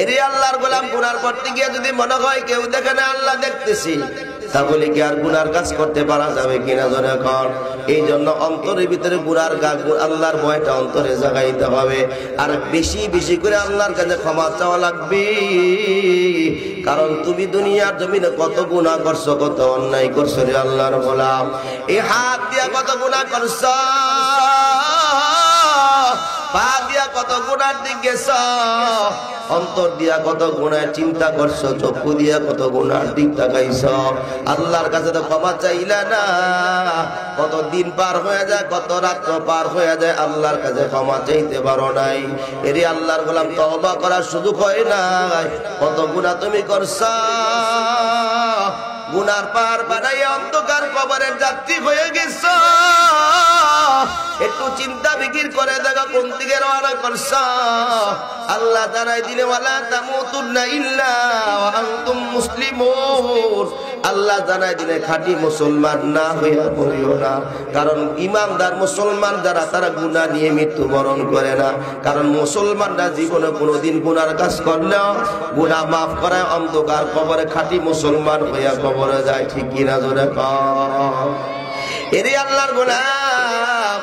এরে আল্লাহর গোলাম গুনার করতে গিয়ে যদি মনে হয় কেউ দেখে না আল্লাহ দেখতেছি, তাহলে কি আর গুনার কাজ করতে পারা যাবে কিনা জোরে কর। এই জন্য অন্তরের ভিতরে গুনার আল্লাহর ভয়টা অন্তরে জাগাইতে হবে, আর বেশি বেশি করে আল্লাহর কাছে ক্ষমা চাওয়া লাগবে। কারণ তুমি দুনিয়ার জমিনে কত গুনাহ করছো, কত অন্যায় করছো রে আল্লাহর গোলাম। এই হাত দিয়া কত গুনাহ করছো, পা দিয়া কত গুনার দিক গেছ, অন্তর দিয়া কত গুনার চিন্তা করছো, চক্ষু দিয়া কত গুনার দিক তাকাইছ। আল্লাহর কাছে তো ক্ষমা চাইলা না। কত দিন পার হয়ে যায়, কত রাত্র পার হয়ে যায়, আল্লাহর কাছে ক্ষমা চাইতে পারো নাই। এরে আল্লাহর গোলাম তওবা করার সুযোগ হয় নাই। কত গুনাহ তুমি করছো, গুনার পার বানাই অন্ধকার কবরের যাত্রী হয়ে গেছ। একটু চিন্তা ফিকির করে দেখো কোন দিকে রওনা করছ। আল্লাহ জানাই দিলে ওয়ালা তামুতুন্না ইল্লা ওয়া আনতুম মুসলিমুন। আল্লাহ জানাই দিলে খাঁটি মুসলমান না হইয়া মরিও না। কারণ ইমানদার মুসলমান যারা, তারা গুনাহ নিয়ে মৃত্যুবরণ করে না। কারণ মুসলমানরা জীবনে কোনোদিন গুনার কাজ করলেও গুনাহ মাফ করায় অন্ধকার কবরে খাঁটি মুসলমান হইয়া কবরে যায়। ঠিক কিনা জোরে কর। এরে আল্লাহর গোলাম,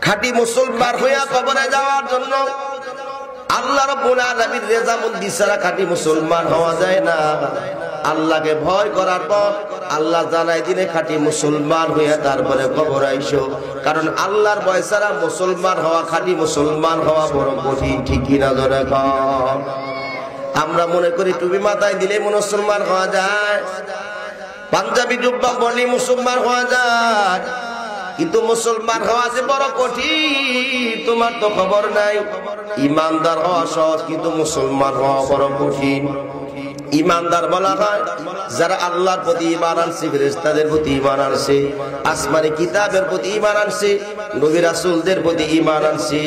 খাঁটি মুসলমান হইয়া কবরে যাওয়ার জন্য আল্লাহ রাব্বুল আলামিন রেজামন্দি ছাড়া খাঁটি মুসলমান হওয়া যায় না। আল্লাহকে ভয় করার পর আল্লাহ জানাই দিলে খাঁটি মুসলমান হইয়া তারপরে কবর আইসো। কারণ আল্লাহর ভয় ছাড়া মুসলমান হওয়া, খাঁটি মুসলমান হওয়া বড় কঠিন। ঠিক কিনা জোরে কর। আমরা মনে করি টুপি মাথায় দিলে মুসলমান হওয়া যায়, পাঞ্জাবি জুব্বা পরলে মুসলমান হওয়া যায়, কিন্তু মুসলমান হওয়া যে বড় কঠিন তোমার তো খবর নাই। ইমানদার হওয়া সহজ, কিন্তু মুসলমান হওয়া বড় কঠিন। ইমানদার বলা হয় যারা আল্লাহর প্রতি ঈমান আনছে, ফেরেশতাদের প্রতি ঈমান আনছে, আসমানি কিতাবের প্রতি ঈমান আনছে, নবী রাসূলদের প্রতি ঈমান আনছে,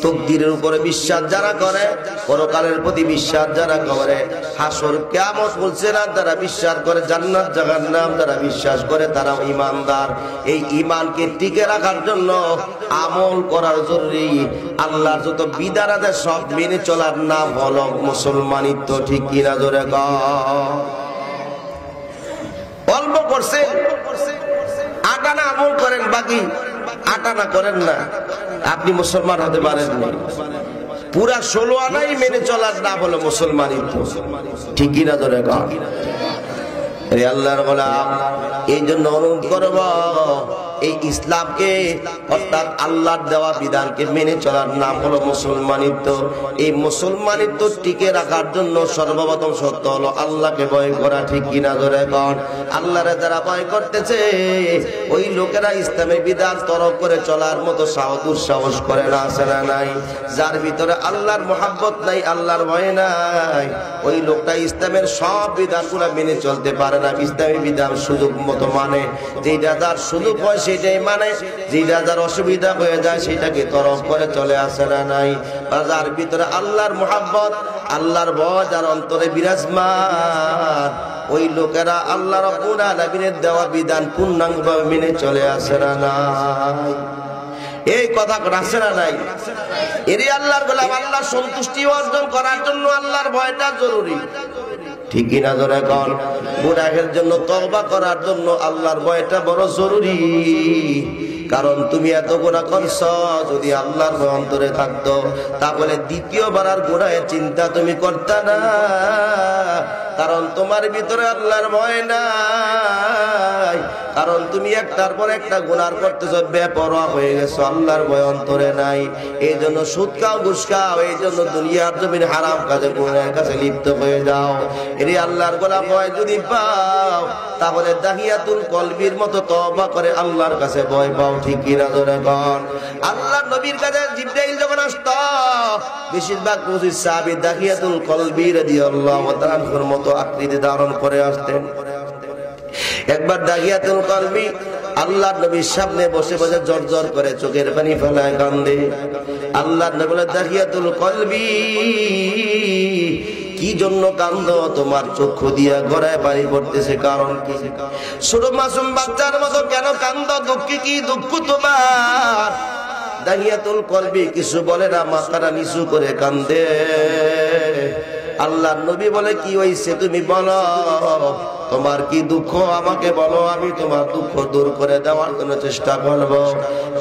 তাকদীরের উপরে বিশ্বাস যারা করে, পরকালের প্রতি বিশ্বাস যারা করে, হাসর কিয়ামত বলছে না যারা বিশ্বাস করে, জান্নাত জাহান্নাম যারা বিশ্বাস করে, তারা ঈমানদার। এই ঈমানকে টিকে রাখার জন্য আমল করার জরুরি। আল্লাহর যত বিধান আছে সব মেনে চলার নাম হলো মুসলমানিত্ব। ঠিক কিনা জোরে কর। অল্প করছে আটানা আমল করেন, বাকি আটানা করেন না, আপনি মুসলমান হতে পারেন না। পুরা 16 আনাই মেনে চলার নাম হলো মুসলমানিত্ব। ঠিক কিনা জোরে কর। আল্লাহর গোলাম, এই জন্য অনুরোধ করব এই ইসলামকে, অর্থাৎ আল্লাহর দেওয়া বিধানকে মেনে চলার নাম হলো মুসলমানিত্ব। এই মুসলমানিত্ব টিকে রাখার জন্য সর্বপ্রথম সত্য হলো আল্লাহকে ভয় করা। ঠিক কিনা জোরে কর। আল্লাহরে যারা ভয় করতেছে ওই লোকেরা ইসলামের বিধান তরক করে চলার মতো দুঃসাহস করে না, আছে না নাই? যার ভিতরে আল্লাহর মহাব্বত নাই, আল্লাহর ভয় নাই, ওই লোকটা ইসলামের সব বিধানগুলো মেনে চলতে পারে না। ইসলামী বিধান সুযোগ মতো মানে, যেটা যার সুযোগ হয় সেটাই মানে, যেটা যার অসুবিধা হয়ে যায় সেটাকে তরফ করে চলে আসে না নাই? যার ভিতরে আল্লাহর মহাব্বত, আল্লাহর ভয় যার অন্তরে বিরাজমান, ওই লোকেরা আল্লাহ রাব্বুল আলামিনের দেওয়া বিধান পূর্ণাঙ্গভাবে মেনে চলে আসে না নাই? এই কথা আছে না নাই? এরই আল্লাহর গোলাম, আল্লাহর সন্তুষ্টি অর্জন করার জন্য আল্লাহর ভয়টা জরুরি। ঠিক কিনা জোরে কর। গুনাহের জন্য তওবা করার জন্য আল্লাহর ভয়টা বড় জরুরি। কারণ তুমি এত গুনাহ করছো, যদি আল্লাহর ভয় অন্তরে থাকতো তাহলে দ্বিতীয়বার আর গুনাহের চিন্তা তুমি করতে না। কারণ তোমার ভিতরে আল্লাহর ভয় নাই, কারণ তুমি একটার পর একটা গুনাহ করতেছো, বেপরোয়া হয়ে গেছো, আল্লাহর ভয় অন্তরে নাই। এই জন্য সুদ খাও, ঘুষ খাও, এই জন্য দুনিয়ার জমিন হারাম কাজে গুনাহের কাছে লিপ্ত হয়ে যাও। এরই আল্লাহর গোলাম ভয় যদি পাও তাহলে দাহিয়াতুল কলবির মতো তওবা করে আল্লাহর কাছে ভয় পাও। ঠিক কিনা জোরে কর। আল্লাহর নবীর কাছে জিবরাইল যখন আসতো, বেশিরভাগ মুজিজ সাহাবী দাহিয়াতুল কলবি রাদিয়াল্লাহু তাআলার মতো আকৃতি ধারণ করে আসতেন। একবার দাহিয়াতুল কলবি আল্লাহর নবীর সামনে বসে বসে জর্জর করে চোখের পানি ফেলায় কান্দে। আল্লাহর নবী বলে, দাহিয়াতুল কলবি, কি জন্য কান্দো? তোমার চক্ষু দিয়া গড়ায় পানি পড়তেছে, কারণ কি? ছোট মাসুম বাচ্চার মতো কেন কান্দো? দুঃখ কি? দুঃখ তোমার? দাহিয়াতুল কলবি কিছু বলে না, মাথাটা নিচু করে কান্দে। আল্লাহর নবী বলে কি হইছে তুমি বলো, তোমার কি দুঃখ আমাকে বলো, আমি তোমার দুঃখ দূর করে দেওয়ার জন্য চেষ্টা করব।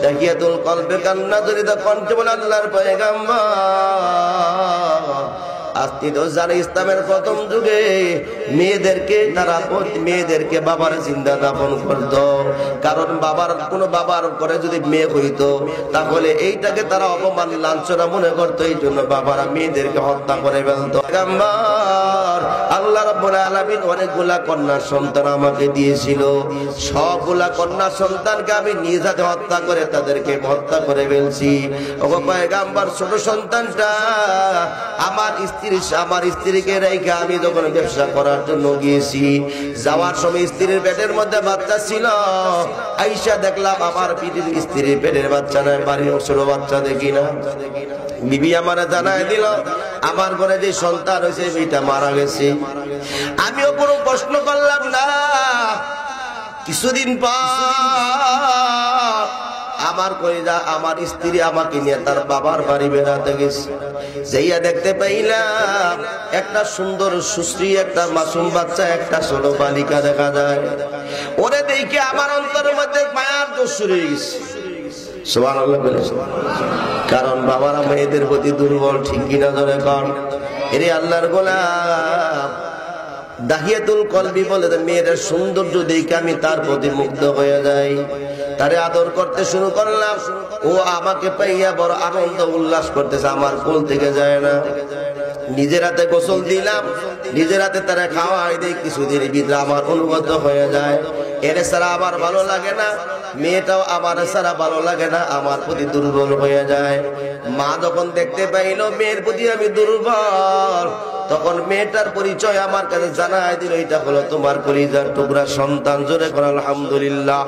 দাহিয়াতুল কলবে কান্না জড়িত কণ্ঠে বলে আল্লাহর পয়গম্বর আজকে তো যারা ইসলামের প্রথম যুগে মেয়েদেরকে বাবার জিন্দা দাফন করত, কারণ কোনো বাবার করে যদি মেয়ে হইতো তাহলে এইটাকে তারা অপমান লাঞ্ছনা মনে করতো, এই জন্য বাবারা মেয়েদেরকে হত্যা করে ফেলতো। আল্লাহ রাব্বুল আলামিন অনেকগুলা কন্যা সন্তান আমাকে দিয়েছিল, সবগুলা কন্যা সন্তানকে আমি নিজ হাতে হত্যা করে তাদেরকে হত্যা করে ফেলছি। ওগো পয়গম্বর, ছোট সন্তানটা আমার স্ত্রীকে রেখে আমি যখন ব্যবসা করার জন্য গিয়েছি, যাওয়ার সময় স্ত্রীর পেটের মধ্যে বাচ্চা ছিল, আইসা দেখলাম আমার স্ত্রীর পেটের বাচ্চা নয়, বাড়ির ছোট বাচ্চা দেখি না। বিবি আমার জানায় দিল আমার ঘরে যে সন্তান হয়েছে মেয়েটা মারা গেছে। আমিও কোনো প্রশ্ন করলাম না। কিছুদিন পর আমার স্ত্রী আমাকে নিয়ে তার বাবার বাড়ি বেড়াতে গেছে। যাইয়া দেখতে পাইলাম একটা সুন্দর সুশ্রী একটা মাসুম বাচ্চা, একটা ছোট বালিকা দেখা যায়। ওরে দেখে আমার অন্তরের মধ্যে মায়ার জোশ শুরু হয়ে গেছে। সুবহানাল্লাহ বলে, কারণ বাবারা মেয়েদের প্রতি দুর্বল, ঠিক কিনা ধরে কর। এরে আল্লাহর গোলাম, দাহিয়াতুল কলবি বলে মেয়েদের সৌন্দর্য দেখে আমি তার প্রতি মুগ্ধ হয়ে যাই, তারে আদর করতে শুরু করলাম। ও আমাকে পাইয়া বড় আনন্দ উল্লাস করতেছে, আমার কোল থেকে যায় না। নিজের হাতে গোসল দিলাম, নিজের হাতে তারা খাওয়াই দেয়। কিছুদিনের ভিতরে আমার অনুগত হয়ে যায়। এর ছাড়া আমার ভালো লাগে না, মেয়েটাও আমার ছাড়া ভালো লাগে না, আমার প্রতি দুর্বল হয়ে যায়। মা যখন দেখতে পাইল মেয়ের প্রতি আমি দুর্বল, তখন মেয়েটার পরিচয় আমার কাছে জানাই দিল, এটা হলো তোমার কলিজার টুকরা সন্তান। জোরে করে আলহামদুলিল্লাহ।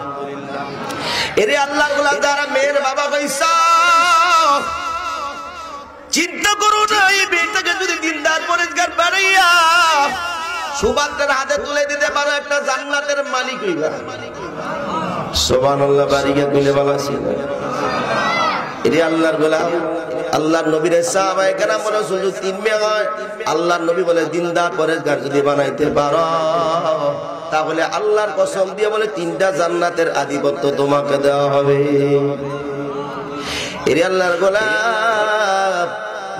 এরে আল্লাহ গুলা যারা মেয়ের বাবা হইছা, চিন্তা করো না, এই মেয়েটাকে যদি দিনদার পরিষ্কার বাড়াইয়া সুবাদের হাতে তুলে দিতে পারো, একটা জান্নাতের মালিক হইবা। সুবহানাল্লাহ, বাড়িয়া তুলে বলাছি। এরে আল্লাহর গোলাম, আল্লাহর নবীর সাহাবায়ে কেরাম রাসূল তিন মেয়ে হয়। আল্লাহর নবী বলে দিনদার পরেশগার যদি বানাইতে পারো, তাহলে আল্লাহর কসম দিয়ে বলে তিনটা জান্নাতের আধিপত্য তোমাকে দেওয়া হবে। এরে আল্লাহর গোলাম,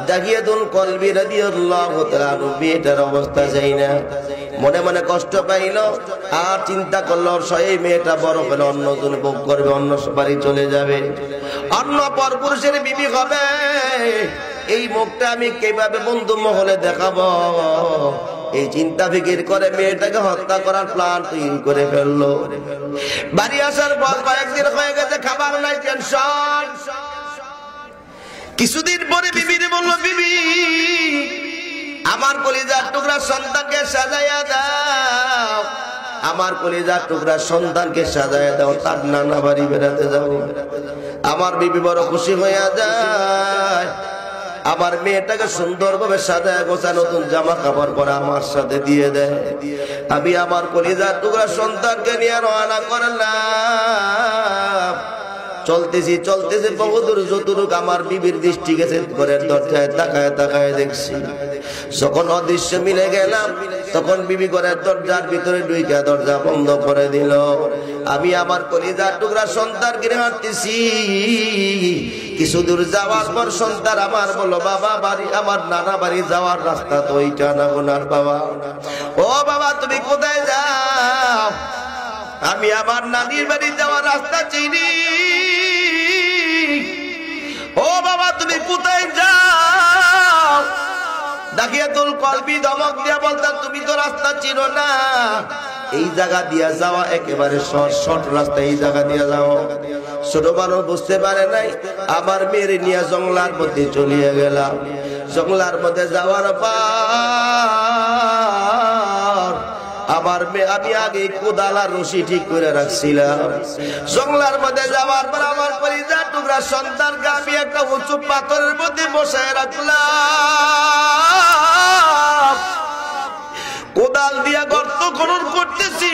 দাহিয়াতুল কলবি রাদিয়াল্লাহু তাআলা মেয়েটার অবস্থা যাই না, মনে মনে কষ্ট পাইল। আর চিন্তা করলো সেই মেয়েটা বড় হলে অন্যজন ভোগ করবে, অন্য বাড়ি চলে যাবে, অন্য পরপুরুষের বিবি হবে। এই মুখটা আমি কিভাবে বন্ধু মহলে দেখাবো? এই চিন্তা ফিকির করে মেয়েটাকে হত্যা করার প্ল্যান তৈরি করে ফেললো। বাড়ি আসার পর কয়েকদিন হয়ে গেছে, খাবার নাই, টেনশন। কিছুদিন পরে বিবিরে বলল, বিবি আমার কলিজার টুকরা সন্তানকে সাজাইয়া দাও, আমার কলিজার টুকরা সন্তানকে সাজাইয়া দাও, তার নানা বাড়ি বেড়াতে যাও। আমার বিবি বড় খুশি হইয়া যায়, আমার মেয়েটাকে সুন্দরভাবে সাজায় গোছায় নতুন জামা কাপড় পরে আমার সাথে দিয়ে দেয়। আমি আমার কলিজার টুকরা সন্তানকে নিয়ে রওনা করলাম। চলতেছি বহুদূর, যতটুক আমার বিবির দৃষ্টি গেছে ঘরের দরজায় তাকায় তাকায় দেখছি। যখন অদৃশ্য মিলে গেলাম, তখন বিবি ঘরের দরজার ভিতরে ঢুইকা দরজা বন্ধ করে দিল। আমি আমার কলিজার টুকরা সন্তানকে হাঁটতেছি। কিছু দূর যাওয়ার পর সন্তান আমার বলল, বাবা বাড়ি, আমার নানা বাড়ি যাওয়ার রাস্তা তো ওইটা না গোনার বাবা। ও বাবা, তুমি কোথায় যাও? আমি আমার নানির বাড়ি যাওয়ার রাস্তা চিনি। ও বাবা, তুমি কোথায় যাও? দাহিয়াতুল কলবি ধমক দিয়া বলতা, তুমি তো রাস্তা চিনো না, এই জায়গা দিয়া যাওয়া একেবারে শর্ট রাস্তা, এই জায়গা দিয়া যাও। ছোট মানুষ বুঝতে পারে নাই, আমার মেয়ের নিয়ে জঙ্গলার মধ্যে চলিয়ে গেলাম। জঙ্গলার মধ্যে যাওয়ার পর আমার মেয়ে, আমি আগে কোদাল আর রশি ঠিক করে রাখছিলাম। জঙ্গলার মধ্যে যাওয়ার পর আমার কলিজার টুকরা সন্তানকে আমি একটা উঁচু পাথরের মধ্যে বসায় রাখলাম। কোদাল দিয়া গর্ত খনন করতেছি,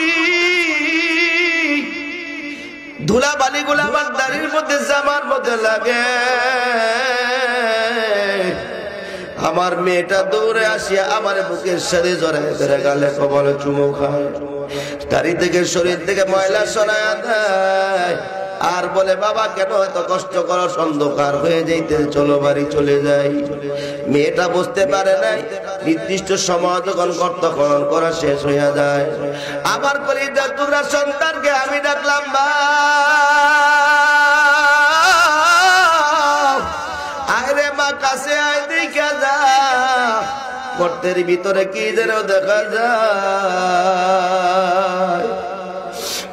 ধুলা বালিগুলা আমার দাড়ির মধ্যে জামার মধ্যে লাগে। আমার মেয়েটা দৌড়ে আসিয়া আমার বুকের সাথে জড়ায় ধরে গালে কপালে চুমু খায়, গাড়ি থেকে শরীর থেকে ময়লা সরায়া দেয়, আর বলে বাবা কেন এত কষ্ট করো, অন্ধকার হয়ে যাইতে চলো বাড়ি চলে যাই। মেয়েটা বুঝতে পারে নাই নির্দিষ্ট সময় যখন কর্ত খনন করা শেষ হইয়া যায়, আমার কলিজার টুকরা সন্তানকে আমি ডাকলাম, বা আরে মা কাছে আয় দেখা যা, গর্তের ভিতরে কি যেন দেখা যায়।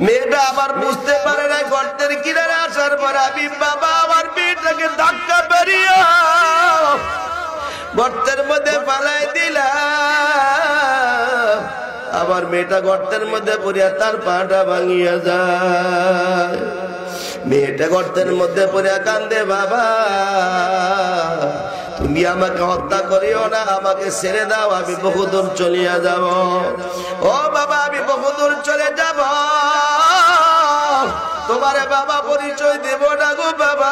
মেয়েটা আবার বুঝতে পারে না, গর্তের কিনারে আসার পর আমি বাবা আমার মেয়েটাকে ধাক্কা বেরিয়ে গর্তের মধ্যে পালাই দিলাম। আমার মেয়েটা গর্তের মধ্যে পড়িয়া তার পাটা ভাঙিয়া যায়। মেয়েটা গর্তের মধ্যে পড়িয়া কান্দে, বাবা তুমি আমাকে হত্যা করিও না, আমাকে ছেড়ে দাও, আমি বহুদূর চলিয়া যাব। ও বাবা আমি বহুদূর চলে যাব, তোমারে বাবা পরিচয় দেব না গো বাবা,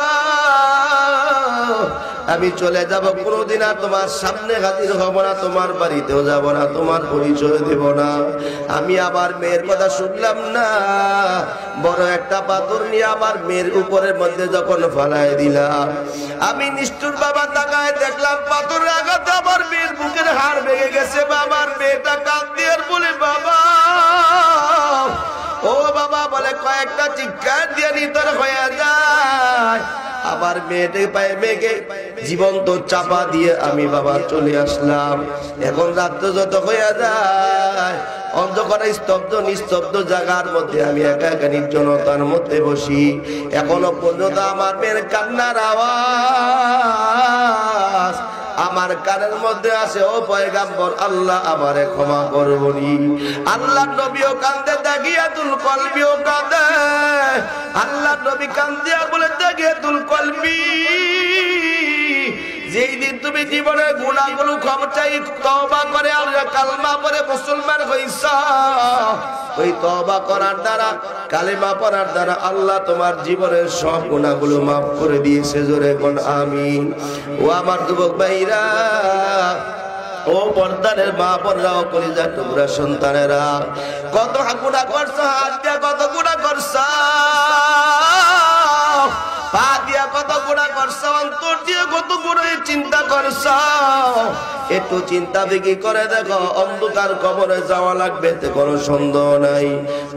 আমি চলে যাব, কোনোদিন আর তোমার সামনে হাজির হব না, তোমার বাড়িতেও যাব না, তোমার পরিচয় দেব না। আমি আমার মেয়ের কথা শুনলাম না, বড় একটা পাথর নিয়ে আমার মেয়ের উপরের মধ্যে যখন ফালাই দিলাম, আমি নিষ্ঠুর বাবা তাকায় দেখলাম পাথরের আঘাতে আমার মেয়ের বুকের হাড় ভেঙে গেছে। বাবার মেয়েটা কাঁদছে আর বলে, বাবা ও বাবা বলে, কয়েকটা চিৎকার দিয়ে নিতর হয়ে যায়। আমার মেয়েটাকে পায়ে মেয়েকে জীবন্ত চাপা দিয়ে আমি বাবা চলে আসলাম। এখন রাত্র যত হয়ে যায়, অন্ধকারে স্তব্ধ নিস্তব্ধ জায়গার মধ্যে আমি একা একা নির্জনতার মধ্যে বসি, এখনো পর্যন্ত আমার মেয়ের কান্নার আওয়াজ আমার কানের মধ্যে আসে। ও পয়গাম্বর, আল্লাহ আমারে ক্ষমা করবনি। আল্লাহ নবীও কান্দে, দাগিয়াতুল কলবিও কান্দে। আল্লাহ নবী কান্দে আর বলে, দাগিয়াতুল কলবি, যেই দিন তুমি জীবনের গুনাহগুলো ক্ষমা চাই তওবা করে আল্লাহ কালমা পড়ে মুসলমান হইছো, ওই তওবা করার দ্বারা কালেমা পড়ার দ্বারা আল্লাহ তোমার জীবনের সব গুনাহগুলো মাফ করে দিয়েছে। জোরে কোন আমিন। ও আমার যুবক ভাইরা, ও পর্দারের মা পর্দাও কলিজার টুকরা সন্তানেরা, কত গুনাহ করছো, হাত দিয়া কত গুনাহ করছো, পা দিয়া কত গুনাহ করছো, অন্তর দিয়ে কত গুনাহ চিন্তা করছো। একটু চিন্তা বিকি করে দেখো, অন্ধকার কবরে যাওয়া লাগবে তে কোনো সন্দেহ নাই।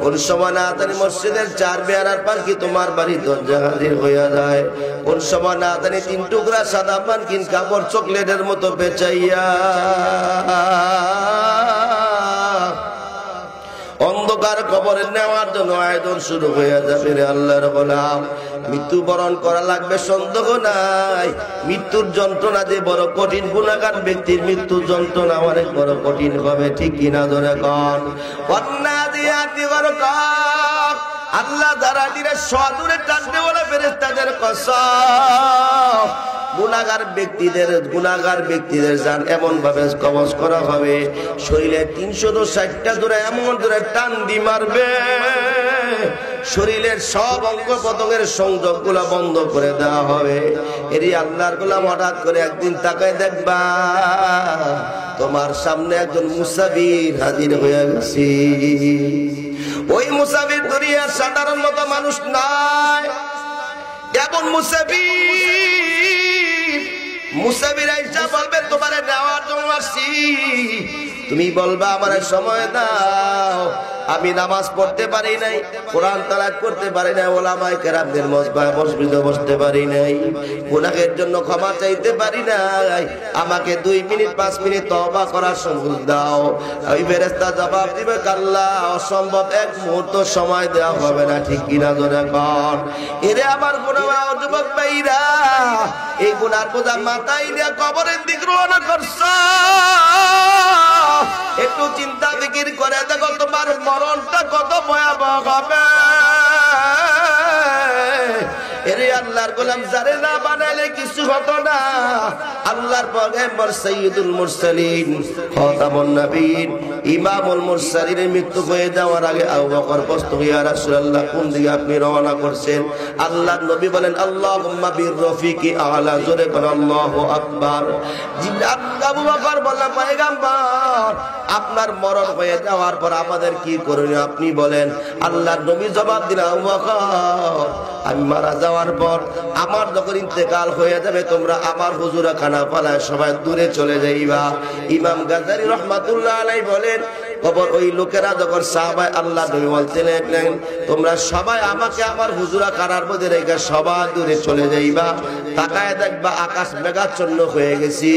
কোন সময় না জানি মসজিদের চার বেয়ারার পাখি তোমার বাড়ি দরজা হাজির হইয়া যায়, কোন সময় না জানি তিন টুকরা সাদা পানকিন কাপড় চকলেটের মতো বেচাইয়া অন্ধকার কবরে নেওয়ার জন্য আয়োজন শুরু হয়ে যাবে। রে আল্লাহর গোলাম, মৃত্যুবরণ করা লাগবে সন্দেহ নাই। মৃত্যুর যন্ত্রণা যে বড় কঠিন, গুনাহগার ব্যক্তির মৃত্যুর যন্ত্রণা অনেক বড় কঠিন হবে, ঠিক কিনা ধরে কন। অন্নাদিয়াতি গরকা, আল্লাহ যারা দিনে সদূরে টানতে বলে ফেরেশতাদের কসম, গুনাহগার ব্যক্তিদের জান এমন ভাবে কবজ করা হবে, শরীরে 360টা ধরে এমন ধরে টান দি মারবে, শরীরের সব অঙ্গ প্রত্যঙ্গের সংযোগ গুলা বন্ধ করে দেওয়া হবে। এরই আল্লাহর গোলাম হঠাৎ করে একদিন তাকায় দেখবা তোমার সামনে একজন মুসাফির হাজির হয়ে গেছে। ওই মুসাফির দুনিয়ার সাধারণ মতো মানুষ নাই, এমন মুসাফির আইসা বলবে তোমারে নেওয়ার জন্য আসছি। তুমি বলবা আমার সময় দাও, আমি নামাজ পড়তে পারি নাই, কোরআন তেলাওয়াত করতে পারি নাই, ওলামায়ে কেরামদের মসজিদে বসতে পারি নাই, গুনাহের জন্য ক্ষমা চাইতে পারি নাই, আমাকে 2 মিনিট 5 মিনিট তওবা করার সুযোগ দাও। ওই ফেরেশতা জবাব দিবে, আল্লাহ অসম্ভব, 1 মুহূর্ত সময় দেওয়া হবে না, ঠিক কিনা জোরে কর। এরে আমার গুনাহ যুবক ভাইরা, এই গুনার বোঝা মাথায় নিয়ে কবরের দিকে রওনা করছো। একটু চিন্তা ফিকির করে দেখো তোমার মরণটা কত ভয়াবহ হবে। এরে আল্লাহর গোলাম, যারে না বানাইলে কিছু হতো না। আল্লাহর পয়গম্বর সাইয়্যিদুল মুরসালিন খাতামুন নবীন ইমামুল মুরসালিনের মৃত্যু হয়ে যাওয়ার আগে আবু বকর প্রশ্ন ইয়া রাসূলুল্লাহ কোন দিকে আপনি রওনা করছেন? আল্লাহর নবী বলেন আল্লাহুম্মা বির রফিকি আলা, জোরে বলেন আল্লাহু আকবার। আবু বকর বললেন পয়গম্বর আপনার মরণ হয়ে যাওয়ার পর আমাদের কি করণীয় আপনি বলেন। আল্লাহর নবী জবাব দিলেন আবু বকর আমি মারা যাওয়ার পর আমার যখন ইন্তেকাল হয়ে যাবে তোমরা আমার হুজুরা খানা পালায় সবাই দূরে চলে যাইবা। ইমাম গাজ্জালী রাহমাতুল্লাহ আলাইহি বলেন কবর ওই লোকেরা যখন সাহাবায়ে আল্লাহ নবী বলতে লাগলেন তোমরা সবাই আমাকে আমার হুজুরা খানার মধ্যে রেখে সবাই দূরে চলে যাইবা, তাকায় দেখবা আকাশ মেঘাচ্ছন্ন হয়ে গেছি,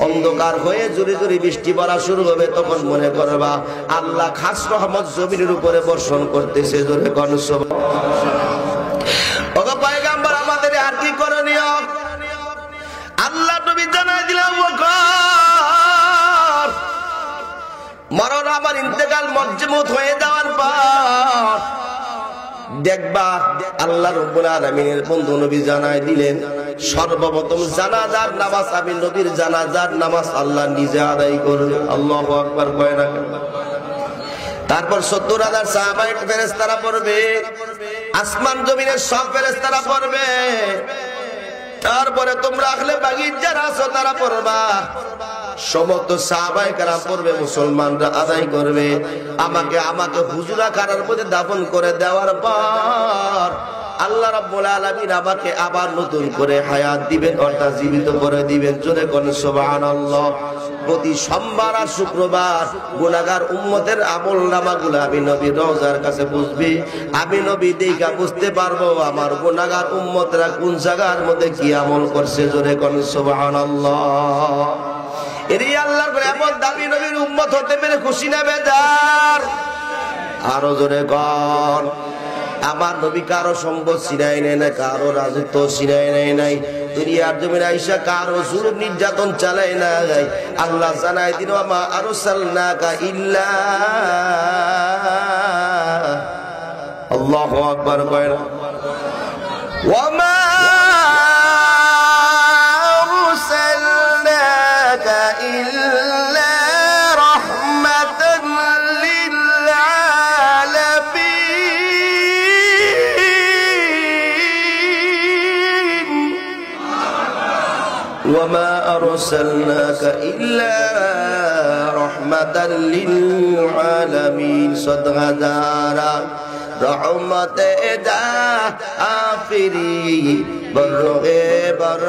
অন্ধকার হয়ে জুরি জুরি বৃষ্টি পড়া শুরু হবে, তখন মনে করবা আল্লাহ খাস রহমত জমিনের উপরে বর্ষণ করতেছে। জোরে কোন সুবহানাল্লাহ। ওগো পয়গম্বর আমাদের আর কি করণীয়? আল্লাহ নবী জানাই দিলেন মরণ আমার ইন্তেকাল মজমুত হয়ে যাওয়ার পর দেখবা আল্লাহ রাব্বুল আলামিনের বন্ধু নবী জানাই দিলেন সর্বপ্রথম জানাজার নামাজ আমি নবীর জানাজার নামাজ আল্লাহ নিজে আদায় করবে। আল্লাহু আকবার কয় না? তারপর ৭০,০০০ সাহাবায়ে ফেরেশতারা পড়বে, আসমান জমিনের সব ফেরেশতারা পড়বে, তারপরে তোমরা আহলে বাগীর যারা আছো তারা পড়বা, সমস্ত সাহাবায়ে কেরাম পড়বে, মুসলমানরা আদায় করবে। আমাকে হুজুরা খানার মধ্যে দাফন করে দেওয়ার পর আল্লাহ রাব্বুল আলামিন আমাকে আবার নতুন করে হায়াত দিবেন, অর্থাৎ জীবিত করে দিবেন। জোরে কোন সুবহানাল্লাহ। প্রতি সোমবার আর শুক্রবার গুনাহগার উম্মতের আমলনামাগুলো আমি নবীর রওজার কাছে বুঝবি, আমি নবী দেখা বুঝতে পারবো আমার গুনাহগার উম্মতরা কোন জায়গার মধ্যে কি আমল করছে। জোরে কোন সুবহানাল্লাহ। এরই আল্লাহর করে এমন দামি নবীর উম্মত হতে পেরে খুশি না বেজার? আরো জোরে কোন। আমার নবী কারো সম্পদ ছিনাই নেয় না, কারো রাজত্ব ছিনাই নেয় নাই, দুনিয়ার জমিনে আইসা কারো জুলুম নির্যাতন চালায় না। আল্লাহ জানাই দিন মা আরসালনাকা ইল্লা, আল্লাহু আকবার কয় না? ওয়া মা আরসালনাকা ইল্লা রাহমাতান লিল আলামিন, ওয়া মা আরসালনাকা ইল্লা রাহমাতান লিল আলামিন। সদকা যারা রহমতে দা আফিরি বরগে বর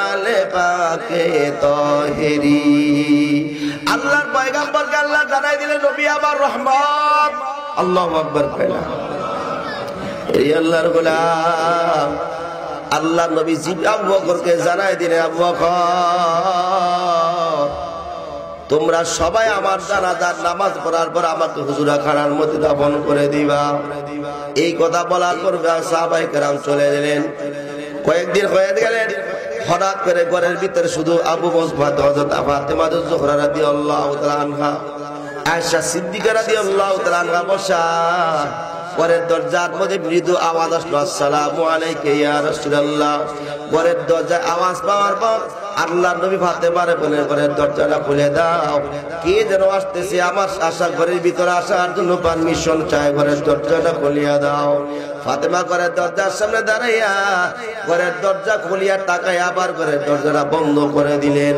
আলে পাকে তাহেরি। আল্লাহর পয়গম্বরকে আল্লাহ জানাই দিলেন নবী আমার রহমত। আল্লাহু আকবার কইলা। এই আল্লাহর গোলাম আল্লাহ নবী আবু বকরকে জানাই দিলেন আবু বকর তোমরা সবাই আমার জানাজার নামাজ পড়ার পর আমাকে হুজুরা খানার মধ্যে দাফন করে দিবা। এই কথা বলার পর সাহাবায়ে কেরাম চলে গেলেন। কয়েকদিন হয়ে গেলেন, হঠাৎ করে ঘরের ভিতরে শুধু আবু বকর, হযরত ফাতেমা জোহরা রাদিয়াল্লাহু তাআলা আনহা, আয়েশা সিদ্দিকা রাদিয়াল্লাহু তাআলা আনহা বসা। ঘরের দরজার মধ্যে মৃদু আওয়াজ আসলো, আসসালামু আলাইকা ইয়া রাসূলুল্লাহ। ঘরের দরজায় আওয়াজ পাওয়ার পর আল্লাহ নবী ফাতেমারে বলে ঘরের দরজাটা খুলে দাও, কে যেন আসতেছে, আমার আশা ঘরের ভিতরে আসার জন্য পারমিশন চাই, ঘরের দরজাটা খুলিয়া দাও। ফাতেমা ঘরের দরজার সামনে দাঁড়াইয়া ঘরের দরজা খুলিয়া তাকায় আবার ঘরের দরজাটা বন্ধ করে দিলেন।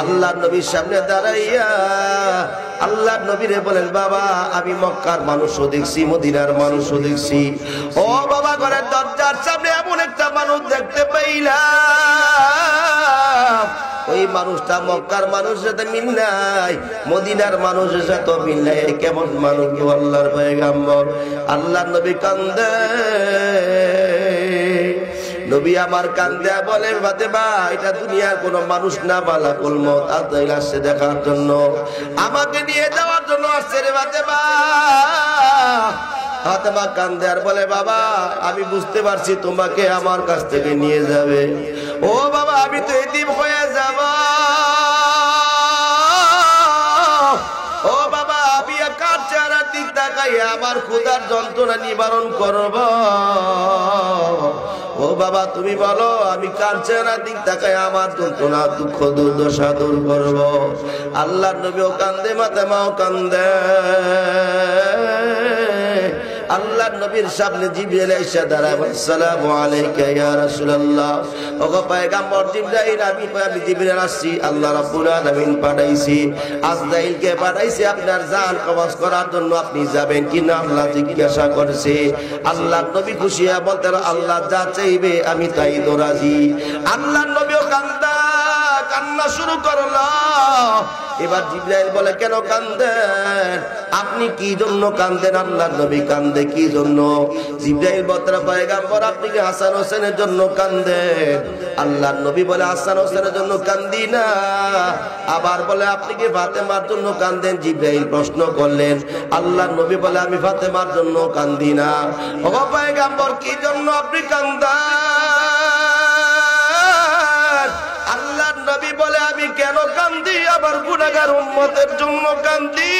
আল্লাহ নবীর সামনে দাঁড়াইয়া আল্লাহ নবীরে বলেন বাবা আমি মক্কার মানুষও দেখছি, মদিনার মানুষও দেখছি, ও বাবা ঘরের দরজার সামনে এমন একটা মানুষ দেখতে পাইলাম, ওই মানুষটা মক্কার মানুষের সাথে মিল নাই, মদিনার মানুষের সাথে মিল নাই। কেমন মানুষ গো আল্লাহর পয়গম্বর? আল্লাহ নবী কান্দে, নবী আমার কান্দে বলে ফাতেমা এটা দুনিয়ার কোন মানুষ না, মালাকুল মউত আজরাইল আসছে দেখার জন্য, আমাকে নিয়ে যাওয়ার জন্য আসছে রে ফাতেমা। ফাতেমা কান্দে আর বলে বাবা আমি বুঝতে পারছি তোমাকে আমার কাছ থেকে নিয়ে যাবে, ও বাবা আমি তো এতিম হয়ে যাব, ও বাবা আমি কার চেহারার দিক তাকাইয়া আমার ক্ষুধার যন্ত্রণা নিবারণ করব, ও ও বাবা তুমি বলো আমি কার চেহারার দিক তাকায় আমার যন্ত্রণা দুঃখ দুর্দশা দূর করব। আল্লাহর নবীও কান্দে, ফাতেমাও কান্দে। আল্লাহর নবীর সামনে জিবরাইল এসে দাঁড়ায়, আসসালামু আলাইকা ইয়া রাসূলুল্লাহ। ওগো পয়গম্বর জিবরাইল, আমি জিবরাইল আসছি, আল্লাহ রাব্বুল আলামিন পাঠাইছি, আজরাইলকে পাঠাইছি আপনার জান কবজ করার জন্য। আপনি যাবেন কিনা আল্লাহ জিজ্ঞাসা করছে। আল্লাহর নবী খুশি হয়ে বলতেন, আল্লাহ যা চাইবে আমি তাই তো রাজি। আল্লাহর নবীও কান্না শুরু করলো। এবার জিবরাইল বলে, কেন কান্দেন? আপনি কি জন্য কান্দেন? আল্লাহর নবী কান্দে কি জন্য? জিবরাইল বলতে, পয়গম্বর আপনি কি হাসান হোসেনের জন্য কান্দেন? আল্লাহর নবী বলে, হাসান হোসেনের জন্য কান্দি না। আবার বলে, আপনি কি ফাতেমার জন্য কান্দেন? জিবরাইল প্রশ্ন করলেন। আল্লাহর নবী বলে, আমি ফাতেমার জন্য কান্দি না। ও পয়গম্বর কি জন্য আপনি কান্দেন? আল্লাহর নবী বলে, আমি কেন কান্দি? আমার গুনাহগার উম্মতের জন্য কান্দি।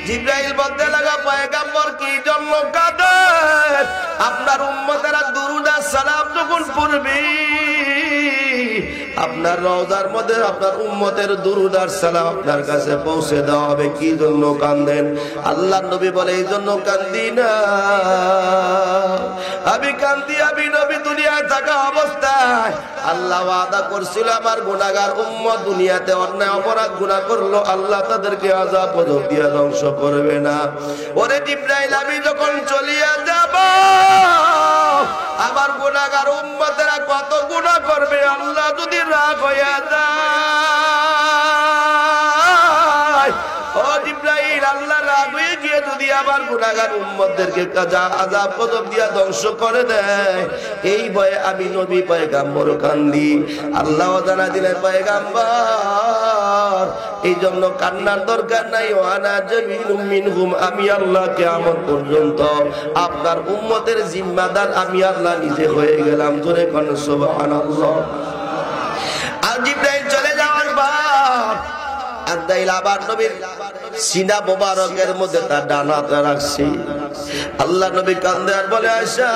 জিবরাইল বলতে লাগা, পয়গম্বর কি জন্য কাঁদেন? আপনার উম্মতেরা দুরূদ আর সালাম যখন পড়বে, আপনার রওজার মধ্যে আপনার উম্মতের দুরূদ আর সালাম আপনার কাছে পৌঁছে দেওয়া হবে। কি জন্য কাঁদেন? আল্লাহর নবী বলে, এই জন্য কান্দি না। আমি কান্দি, আমি নবী দুনিয়ায় থাকা অবস্থায় আল্লাহ ওয়াদা করছিল আমার গুনাহগার উম্মত দুনিয়াতে অন্যায় অপরাধ গুনাহ করলো, আল্লাহ তাদেরকে আযাব গজব দিয়ে ধ্বংস করবে না। ওরে জিবরাইল, আমি যখন চলিয়া যাব, আমার গুনাহগার উম্মতেরা কত গুনাহ করবে, আল্লাহ যদি রাগ হইয়া যায়, ও জিবরাইল, আল্লাহ রাগ হয়ে গিয়ে যদি আমার গুনাহগার উম্মতদেরকে আযাব গজব দিয়া ধ্বংস করে দেয়, এই ভয়ে আমি নবী পয়গম্বর কান্দি। আল্লাহ জানা দিলেন, পয়গম্বর এই জন্য কান্নার দরকার নাই। ওয়ানা জামিলুম মিনহুম, আমি আল্লাহ কিয়ামত পর্যন্ত আপনার উম্মতের জিম্মাদার আমি আল্লাহ নিজে হয়ে গেলাম। জোরে কোন সুবহানাল্লাহ। আর জিবরাইল চলে যাওয়ার পর আজরাইল আবার নবীর সিনা মোবারকের মধ্যে তার ডানাটা রাখছে। আল্লাহ নবী কান্দে আর বলে, আয়েশা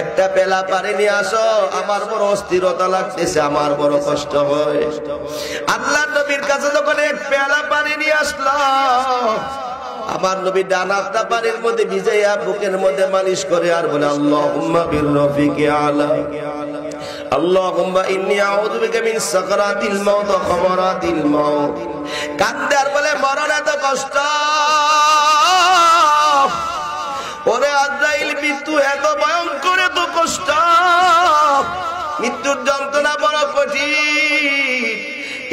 একটা পেলা পানি নিয়ে আসো, আমার বড় অস্থিরতা লাগতেছে, আমার বড় কষ্ট হয়। আল্লাহ নবীর কাছে যখন এক পেলা পানি নিয়ে আসলো, আমার নবী ডানাটা পানির মধ্যে ভিজাইয়া বুকের মধ্যে মালিশ করে আর বলে, আল্লাহুম্মা বির রফিকি আলা, আল্লাহুম্মা ইন্নী আউযু বিকা মিন সাকরাতিল মাউত ওয়া খামারাতিল মাউত। কান্দে আর বলে, মরণ এত কষ্ট, ওরে আজরাইল মৃত্যু এত ভয়ঙ্কর, এত কষ্ট, মৃত্যুর যন্ত্রণা বড় কঠিন,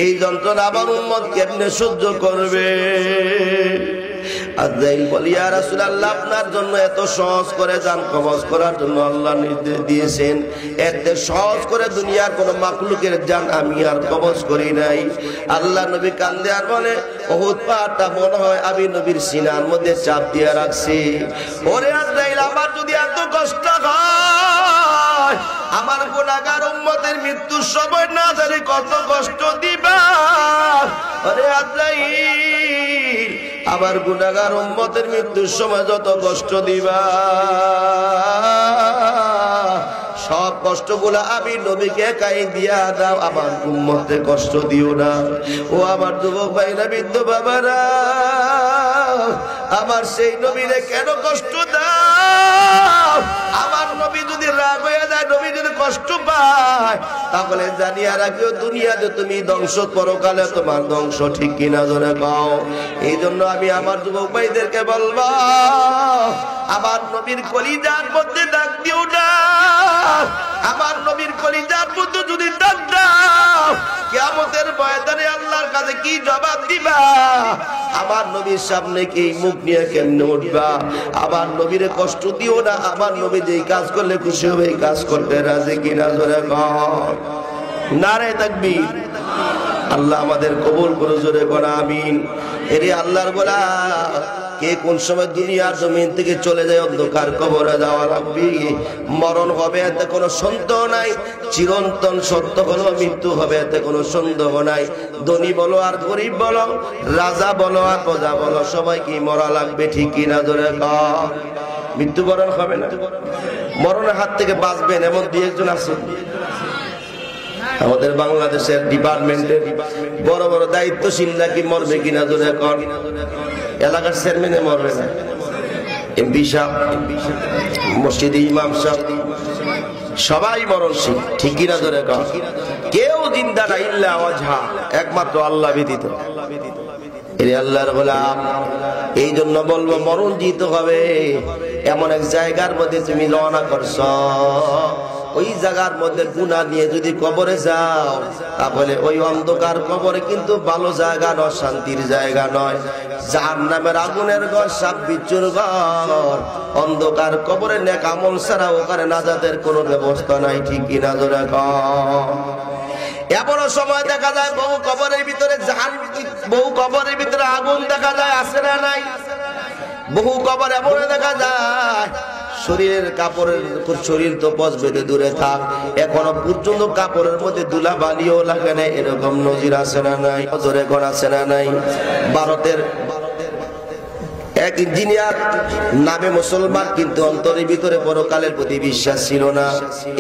এই যন্ত্রণা আমার উম্মত কেমনে সহ্য করবে? আজরাইল বলে, ইয়া রাসূলুল্লাহ, আপনার জন্য এত সহজ করে জান কবজ করার জন্য আল্লাহ নির্দেশ দিয়েছেন, এত সহজ করে দুনিয়ার কোন মাখলুকের জান আমি আর কবজ করি নাই। আল্লাহ নবী কান্দে আর বলে, উহুদ পাহাড়টা মনে হয় আমি নবীর সিনার মধ্যে চাপ দিয়ে রাখছি। ওরে আজরাইল, আমার যদি এত কষ্ট হয়, আমার গুনাহগার উম্মতের মৃত্যুর সময় না জানি কত কষ্ট দিবা। ওরে আজরাইল, আমার গুনাহগার উম্মতের মৃত্যুর সময় যত কষ্ট দিবা, সব কষ্টগুলা আমি নবীকে একাই দিয়া দাও, আমার উম্মতে কষ্ট দিও না। ও আমার যুবক ভাইরা, বৃদ্ধ বাবারা, আমার সেই নবীরে কেন কষ্ট দাও? আমার নবী যদি রাগ হয়ে যায়, নবী যদি কষ্ট পায়, তাহলে জানিয়া রাখিও দুনিয়াতে তুমি ধ্বংস, পরকালে তোমার ধ্বংস। ঠিক কিনা জোরে কও। এই জন্য আমি আমার যুবক ভাইদেরকে বলবো, আমার নবীর কলিজার মধ্যে ডাক দিও না। আমার নবীর কলিজার মধ্যে যদি ডাক দাও, কিয়ামতের ময়দানে আল্লাহর কাছে কি জবাব দিবা? আমার নবীর সামনে কি মুখ নিয়ে কেমনে উঠবা? আমার নবীরে কষ্ট দিও না। আমার নবী যেই কাজ করলে খুশি হবে, এই কাজ করতে রাজি কিনা জোরে কর। নারে তাকবীর। আল্লাহ আমাদের কবুল করে, জোরে কর আমিন। এরে আল্লাহর বলা, কে কোন সময় দুনিয়ার জমিন থেকে চলে যায়, অন্ধকার কবরে যাওয়া লাগবে, মরণ হবে, এতে কোনো সন্দেহ নাই। চিরন্তন সত্য হলো মৃত্যু হবে, এতে কোনো সন্দেহ নাই। ধনী বলো আর গরিব বলো, রাজা বলো আর প্রজা বলো, সবাইকে মরা লাগবে। ঠিক কিনা জোরে কর। মৃত্যুবরণ হবে না? মরণের হাত থেকে বাঁচবেন এমন দুই একজন আছে আমাদের বাংলাদেশের ডিপার্টমেন্টের বড় বড় দায়িত্বশীল নাকি মরবে কিনা জোরে এখন? এলাকার চেয়ারম্যানে মরবে না, এমপি সাহেব, মসজিদে ইমাম সাহেব, সবাই মরণশীল, ঠিক কিনা জোরে এখন? কেউ জিন্দা না ইল্লা ওয়াজহা, একমাত্র আল্লাহ ব্যতীত। আল্লাহর গোলাম, এই জন্য বলবো মরণ জিতে হবে। এমন এক জায়গার মধ্যে তুমি রওনা করছ, ওই জায়গার মধ্যে গুনাহ নিয়ে যদি কবরে যাও, তাহলে ওই অন্ধকার কবরে কিন্তু ভালো জায়গা নয়, শান্তির জায়গা নয়। জাহান্নামের আগুনের ঘর, সাপ বিচ্ছুর ঘর। অন্ধকার কবরে নেক আমল ছাড়া ওখানে নাজাতের কোনো ব্যবস্থা নাই, ঠিক কিনা জোরে কও? এমনও সময় দেখা যায় বহু কবরের ভিতরে বহু কবরের ভিতরে আগুন দেখা যায়, আছে না নাই? বহু কবর এমন দেখা যায় শরীরের কাপড়ের শরীর তো পচ বেঁধে দূরে থাক, এখনো পর্যন্ত কাপড়ের মধ্যে দুলা বালিও লাগে না, এরকম নজির আছে না নাই? জোরে কোন আছে না নাই? ভারতের এক ইঞ্জিনিয়ার নামে মুসলমান, কিন্তু অন্তরের ভিতরে পরকালের প্রতি বিশ্বাস ছিল না।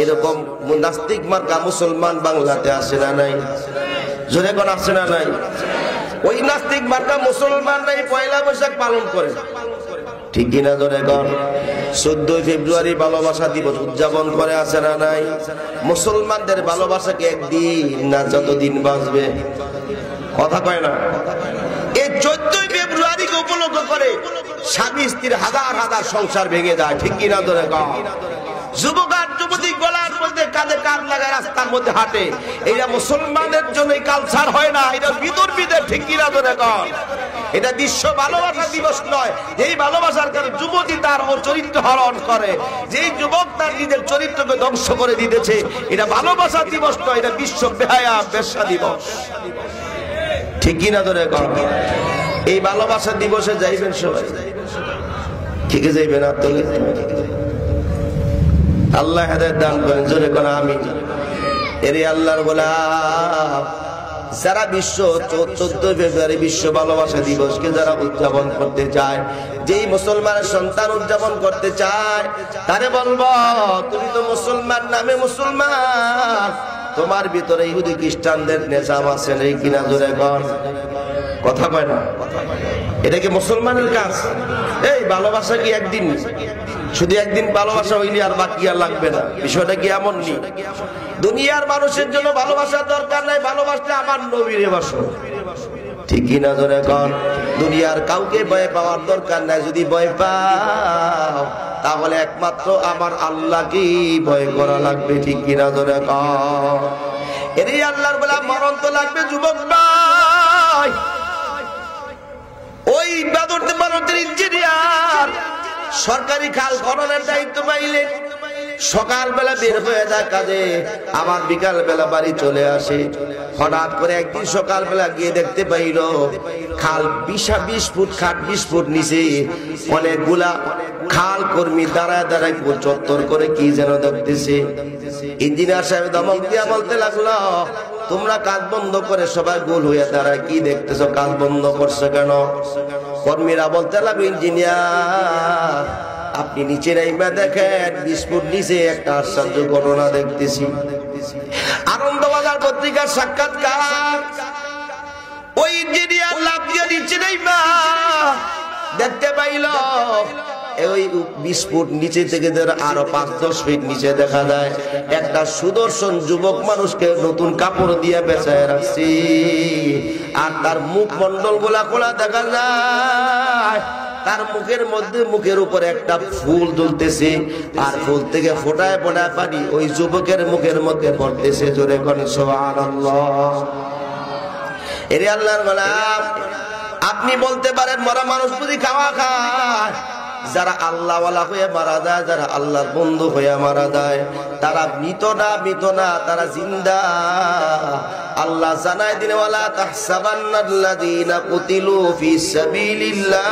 এরকম নাস্তিক মার্কা মুসলমান বাংলাতে আসে না নাই? জোরে কোন আছে না নাই? ওই নাস্তিক মার্কা মুসলমান নাই পয়লা বৈশাখ পালন করে, ঠিক কিনা জোরে কোন? 14 ফেব্রুয়ারি ভালোবাসা দিবস উদযাপন করে, আছে না নাই? মুসলমানদের ভালোবাসাকে একদিন না যতদিন বাঁচবে, কথা কয় না? এই 14 ফেব্রুয়ারিকে উপলক্ষ করে স্বামী স্ত্রীর হাজার হাজার সংসার ভেঙে যায়, ঠিক কিনা জোরে কও? যুবক আর যুবতী গলার মধ্যে কাঁধে কাঁধ লাগায় রাস্তার মধ্যে হাঁটে, এটা মুসলমানের জন্য কালচার হয় না, এটা বিতর্কিতের, ঠিক কিনা জোরে কও? এটা বিশ্ব ভালোবাসা দিবস নয়। যেই ভালোবাসার কারণে যুবতী তার চরিত্র হরণ করে, যেই যুবক তার নিজের চরিত্রকে ধ্বংস করে দিতেছে, এটা ভালোবাসা দিবস নয়, এটা বিশ্ব বেহায়া বেশ্যা দিবস, ঠিক কিনা ধরে কর? এই ভালোবাসা দিবসে যাইবেন সবাই, ঠিক যাইবেন? আল্লাহ হেদায়েত দান করেন, জোরে কোন আমিন। এরে আল্লাহর গোলাম, যারা বিশ্ব 14 ফেব্রুয়ারি বিশ্ব ভালোবাসা দিবসকে যারা উদযাপন করতে চায়, যেই মুসলমানের সন্তান উদযাপন করতে চায়, তারে বলবো তুমি তো মুসলমান নামে মুসলমান, তোমার ভিতরে ইহুদি খ্রিস্টানদের নেশাম আছে নেই কিনা জোরে কর? কথা কয় না? এটা কি মুসলমানের কাজ? এই ভালোবাসা কি একদিন, শুধু একদিন ভালোবাসা হইলে আর বাকি আর লাগবে না? বিষয়টা কি এমন নেই? দুনিয়ার মানুষের জন্য ভালোবাসার দরকার নাই, ভালোবাসলে আমার নবীরে বাসো, ঠিক কিনা জোরে কর? দুনিয়ার কাউকে ভয় পাওয়ার দরকার নাই, যদি ভয় পাও তাহলে একমাত্র আমার আল্লাহকে ভয় করা লাগবে, ঠিক কিনা জোরে কর? এরই আল্লাহর বলা মরণ তো লাগবে যুবক ভাই। ওই ভারতের ইঞ্জিনিয়ার সরকারি খাল খননের দায়িত্ব পাইলে সকালবেলা বের হয়ে যায় কাজে, আবার বিকাল বেলা বাড়ি চলে আসে। হঠাৎ করে একদিন সকালবেলা গিয়ে দেখতে পাইল খাল 20 ফুট খাট 20 ফুট নিচে অনেকগুলা খাল কর্মী দাঁড়ায় দাঁড়ায় চত্বর করে কি যেন দেখতেছে। ইঞ্জিনিয়ার সাহেব ধমক দিয়া বলতে লাগলো, তোমরা কাজ বন্ধ করে সবাই গোল হয়ে দাঁড়ায়, কি দেখতেছো? কাজ বন্ধ করছো কেন? কর্মীরা বলতে লাগলো, ইঞ্জিনিয়ার আপনি নিচে নাইমা দেখেন, 20 ফুট নিচে একটা আশ্চর্য ঘটনা দেখতেছি। আনন্দবাজার পত্রিকার সাক্ষাৎকার। ওই ইঞ্জিনিয়ার লাফ দিয়ে নিচে নাইমা দেখতে পাইল ওই 20 ফুট নিচে থেকে আরো 5-10 ফিট নিচে দেখা যায় একটা সুদর্শন যুবক মানুষকে নতুন কাপড় দিয়ে বেঁচায় রাখছি, আর তার মুখ মন্ডল গুলা খোলা দেখা যায়। তার মুখের মধ্যে, মুখের উপরে একটা ফুল ঝুলতেছে, আর ফুল থেকে ফোটায় ফোটায় পানি ওই যুবকের মুখের মধ্যে পড়তেছে। জোরে কোন সুবহানাল্লাহ। এরে আল্লাহর গোলাম, আপনি বলতে পারেন মরা মানুষ যদি খাওয়া খায়, যারা আল্লাহ ওয়ালা হয়ে মারা যায়, যারা আল্লাহর বন্ধু হয়ে মারা যায়, তারা মৃত না, তারা জিন্দা। আল্লাহ জানায় দিনে, ওয়ালা তাহসাবান্নাল্লাযীনা কুতিলু ফি সাবিলিল্লাহ,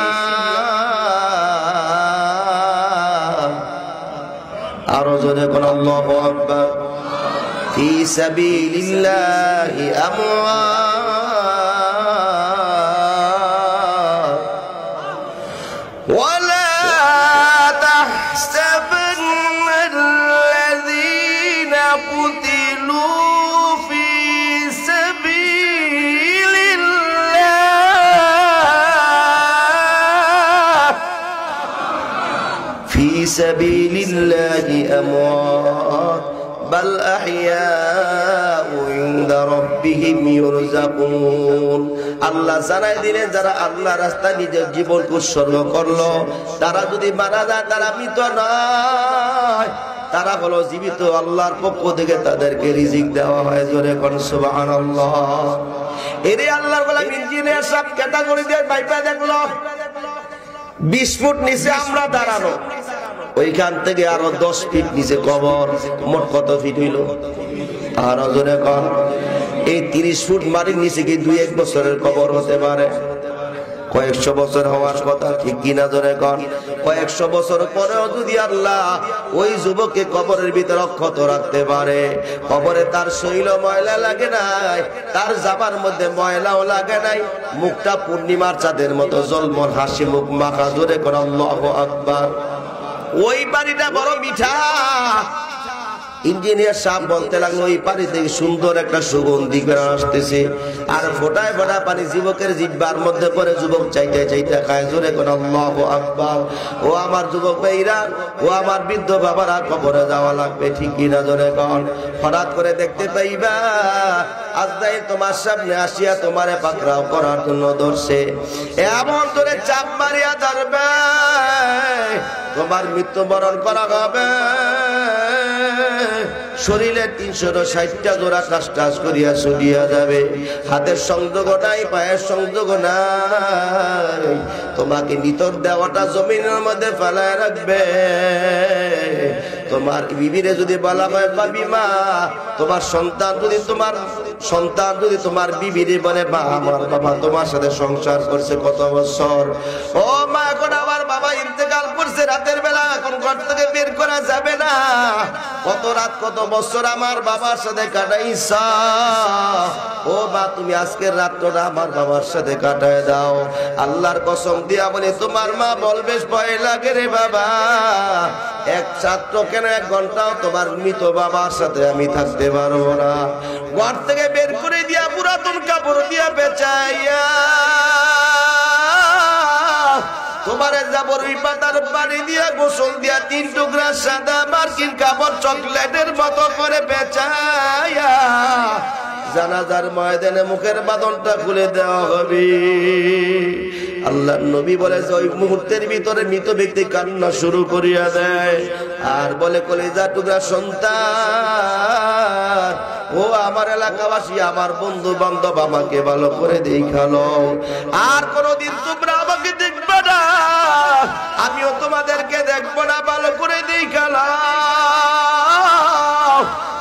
আরো জোরে কোন আল্লাহু আকবার, ফি সাবিলিল্লাহি আমওয়াত ওয়ালা সাবিলিল্লাহি আমওয়াত বাল আহইয়াউ ইনদা রাব্বিহিম ইউরযাকুন। আল্লাহ জানাই দিলেন যারা আল্লাহ রাস্তায় নিজের জীবনকে উৎসর্গ করলো তারা যদি মারা যায় তারা মৃত নয়, তারা হলো জীবিত। আল্লাহর পক্ষ থেকে তাদেরকে রিজিক দেওয়া হয়। জোরে কোন সুবহানাল্লাহ। এরে আল্লাহর গোলাম ইঞ্জিনিয়ার সব ক্যাটাগরি দিয়ে বাইপা দেখলো 20 ফুট নিচে আমরা দাঁড়ানো, ওইখান থেকে আরো 10 ফিট নিচে কবর। মোট কত ফিট হইল? আর জোরে কোন। এই 30 ফুট মাটির নিচে কি 2-1 বছরের কবর হতে পারে? কয়েকশো বছর হওয়ার কথা, ঠিক কিনা? জোরে কোন। কয়েকশো বছর পরেও যদি আল্লাহ ওই যুবককে কবরের ভিতরে অক্ষত রাখতে পারে, কবরে তার শৈল ময়লা লাগে নাই, তার জামার মধ্যে ময়লাও লাগে নাই, মুখটা পূর্ণিমার চাঁদের মতো জলমল হাসি মুখ মাখা। জোরে কোন আল্লাহু আকবার। ওই পানিটা বড় মিঠা। ইঞ্জিনিয়ার সাহেব বলতে লাগলো ওই পানি থেকে সুন্দর একটা সুগন্ধি বের আসতেছে, আর ফোটায় ফোটা পানি যুবকের জিহ্বার মধ্যে পড়ে। যুবক চাইতে চাইতে খায়। জোরে কোন আল্লাহু আকবার। ও আমার যুবক ভাইরা, ও আমার বৃদ্ধ বাবারা, কবরে যাওয়া লাগবে, ঠিক কিনা? জোরে কোন। হঠাৎ করে দেখতে পাইবা আজরাইল তোমার সামনে আসিয়া তোমারে পাকড়াও করার জন্য ধরছে। এমন ধরে চাপ মারিয়া ধরবে, তোমার মৃত্যুবরণ করা হবে। শরীরে 360টা জোড়া টাস টাস করিয়া ছড়িয়া যাবে। হাতের সংযোগ নাই, পায়ের সংযোগ নাই। তোমাকে নিতর দেওয়াটা জমিনের মধ্যে ফেলায় রাখবে। তোমার বিবিরে যদি বলা হয় পাবি মা, তোমার সন্তান যদি তোমার বিবিরে বলে মা আমার বাবা তোমার সাথে সংসার করছে কত বছর, ও মা এখন আমার বাবা ইন্তেকাল করছে রাতের বেলা, এখন ঘর থেকে বের করা যাবে না। কত রাত কত বছর আমার বাবার সাথে কাটাইছা, ও মা তুমি আজকের রাতটা আমার বাবার সাথে কাটায় দাও। আল্লাহর কসম দিয়া বলে তোমার মা বলবে ভয় লাগে রে বাবা, এক ছাত্র কেন 1 ঘন্টাও তোমার মৃত বাবার সাথে আমি থাকতে পারবো না। ঘর থেকে বের করে দিয়া পুরাতন কাপড় দিয়া বেচাইয়া তোমারে যাবরই পাতার পানি দিয়া গোসল দিয়া 3 টুকরা সাদা মার্কিন কাপড় চকলেটের মতো করে বেচাইয়া জানাজার ময়দানে মুখের বাঁধনটা খুলে দেওয়া হবে। আল্লাহর নবী বলে যে ওই মুহূর্তের ভিতরে মৃত ব্যক্তি কান্না শুরু করিয়া দেয় আর বলে কলিজা টুকরা সন্তান, ও আমার এলাকাবাসী, আমার বন্ধু বান্ধব, আমাকে ভালো করে দেখালো, আর কোনদিন তোমরা আমাকে দেখবে না, আমিও তোমাদেরকে দেখবো না, ভালো করে দেখালাম।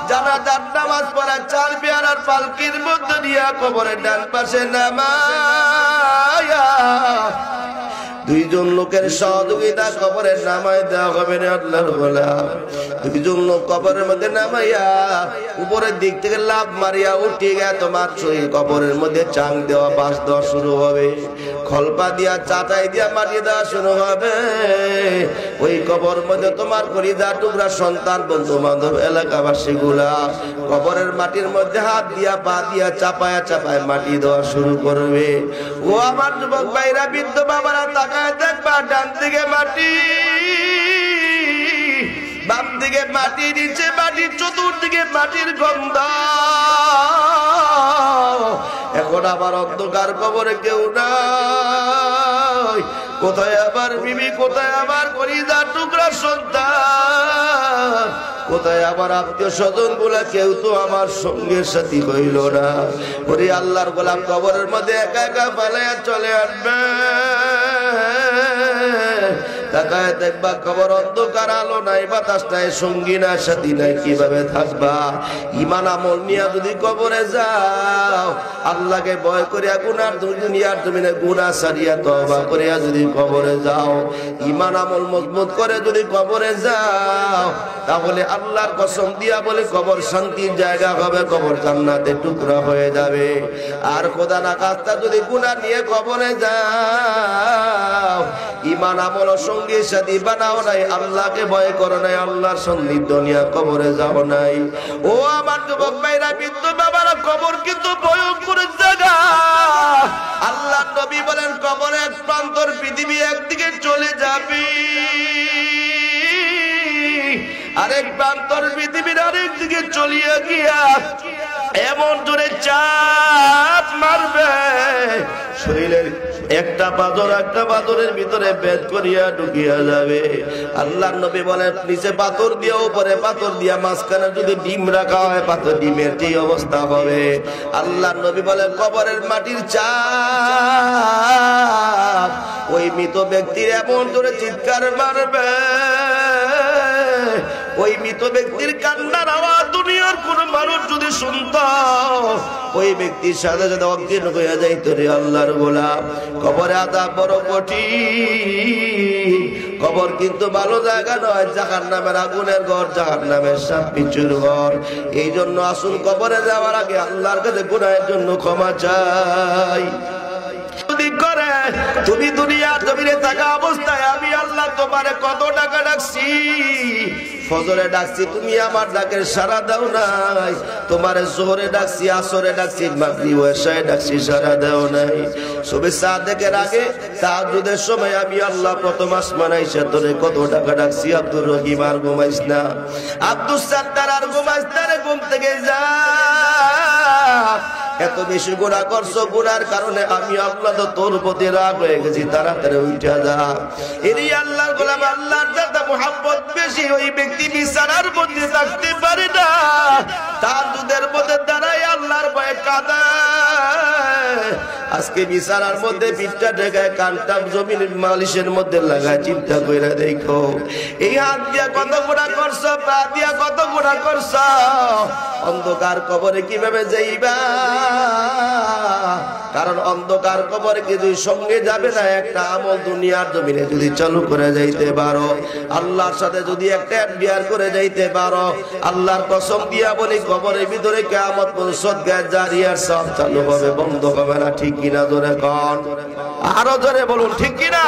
জানাজার নামাজ পড়া 4 পেয়ারার পালকির মধ্যে দিয়া কবরের ডান পাশে নামায়া 2 জন লোকের সহযোগিতা কবরের নামায় দেওয়া হবে না। আল্লাহর বলা 2 জন লোক কবরের মধ্যে নামাইয়া উপরের দিক থেকে লাভ মারিয়া উঠে গিয়ে তোমার সেই কবরের মধ্যে চাং দেওয়া, বাঁশ দেওয়া শুরু হবে, খলপা দিয়া চাটাই দিয়া মাটি দেওয়া শুরু হবে। ওই কবর মধ্যে তোমার কলিজা টুকরা সন্তান, বন্ধু বান্ধব, এলাকাবাসী গুলা কবরের মাটির মধ্যে হাত দিয়া পা দিয়া চাপায়া চাপায় মাটি দেওয়া শুরু করবে। ও আমার যুবক ভাইরা, বৃদ্ধ বাবারা, তাকায় দেখবা ডান দিকে মাটি, বাম দিকে মাটি, নিচে মাটি, চতুর্দিকে মাটির গন্ধ। এখন আবার অন্ধকার কবরে কেউ নাই। কোথায় আবার বিবি, কোথায় আবার কলিজার টুকরা সন্তান, কোথায় আবার আত্মীয় স্বজন গুলা, কেউ তো আমার সঙ্গে সাথী হইল না। ওরে আল্লাহর গোলাম কবরের মধ্যে একা একা পালাইয়া চলে আসবে। তাকায় দেখবা কবর অন্ধকার, আলো নাই, বাতাস নাই, সঙ্গী না, সাথী নাই, কিভাবে থাকবা? ঈমান আমল নিয়া যদি কবরে যাও, আল্লাহকে ভয় করিয়া গুনার দুনিয়ার জমিনে গুনাহ ছাড়িয়া তওবা করিয়া যদি কবরে যাও, ঈমান আমল মজবুত করে যদি কবরে যাও, তাহলে আল্লাহর কসম দিয়া বলে কবর শান্তির জায়গা হবে, কবর জান্নাতের টুকরা হয়ে যাবে। আর খোদা না খাস্তা যদি গুনাহ নিয়ে কবরে যাও, ঈমান আমল সঙ্গী সাথী বানাও নাই, আল্লাহকে ভয় করো নাই, আল্লাহর সান্নিধ্য নিয়ে কবরে যাও নাই। ও আমার যুবক ভাইরা, বৃদ্ধ বাবারা, কবর কিন্তু ভয়ঙ্কর জায়গা। আল্লাহ নবী বলেন কবর এক প্রান্তর, পৃথিবী একদিকে চলে যাবে। দিকে চলিয়ে গিয়া এমন জোরে চাপ মারবে, শরীরের একটা পাথরের ভিতরে ভেদ করিয়া ঢুকিয়া যাবে। আল্লাহর নবী বলেন, নিচে পাথর দিয়া উপরে পাথর দিয়া মাঝখানে যদি ডিম রাখা হয়, পাথর ডিমের যে অবস্থা হবে। আল্লাহর নবী বলেন, কবরের মাটির চাপ ওই মৃত ব্যক্তির এমন জোরে চিৎকার মারবে, ওই মৃত ব্যক্তির কান্নার আওয়াজ দুনিয়ার কোন মানুষ যদি শুনত, ওই ব্যক্তির সাথে সাথে অজ্ঞান হইয়া যাইত। রে আল্লাহর গোলাম, কবরে আযাব বড় কঠিন। কবর কিন্তু ভালো জায়গা নয়, জাহান্নামের আগুনের ঘর, জাহান্নামের সাপ বিচ্ছুর ঘর। এই জন্য আসুন কবরে যাওয়ার আগে আল্লাহর কাছে গুনাহের জন্য ক্ষমা চাই। করে তুমি দুনিয়া জমিনে থাকা অবস্থায় আমি আল্লাহ তোমারে কত টাকা ডাকছি, ফজরে ডাকছি, তুমি আমার ডাকের সাড়া দাও নাই। তোমারে জোহরে ডাকছি, আসরে ডাকছি, মাগরিব এশায় ডাকছি, সাড়া দাও নাই। সুবহে সাদেকের আগে তাহাজ্জুদের সময় আমি আল্লাহ প্রথম আসমান আইসা তোরে কত টাকা ডাকছি। আব্দুর রহিম আর ঘুমাইস না, আব্দুস সাত্তার আর ঘুমাইস না, রে ঘুম থেকে যা। এত বেশি গুনাহ করছো, গুনার কারণে আমি আল্লাহ তো তোর প্রতি রাগ হয়ে গেছি, তাড়াতাড়ি উঠে যা। এরই আল্লাহর গোলাম, আল্লাহর যাতে মুহাব্বত বেশি, ওই ব্যক্তি বিছানার মধ্যে থাকতে পারে না, তাহাজ্জুদের মধ্যে দাঁড়ায় আল্লাহর ভয়ে কাঁদায়। আজকে বিছানার মধ্যে পিঠটা ঢেকায়, কানটা জমিনের মালিশের মধ্যে লাগায়। চিন্তা কইরা দেখো, এই হাত দিয়া কত গুনাহ করছো, পা দিয়া কত গুনাহ করছো। অন্ধকার কবরে কিভাবে যাইবা? কারণ অন্ধকার কবরে কিছুই সঙ্গে যাবে না। একটা আমল দুনিয়ার জমিনে যদি চালু করে যাইতে পারো, আল্লাহর সাথে যদি একটা বিয়ার করে যাইতে পারো, আল্লাহর কসম দিয়া বলি, কবরের ভিতরে কিয়ামত পর্যন্ত সদকা জারিয়ার সব চালু হবে, বন্ধ হবে না। ঠিক কিনা জোরে কন, আরো জোরে বলুন, ঠিক কিনা?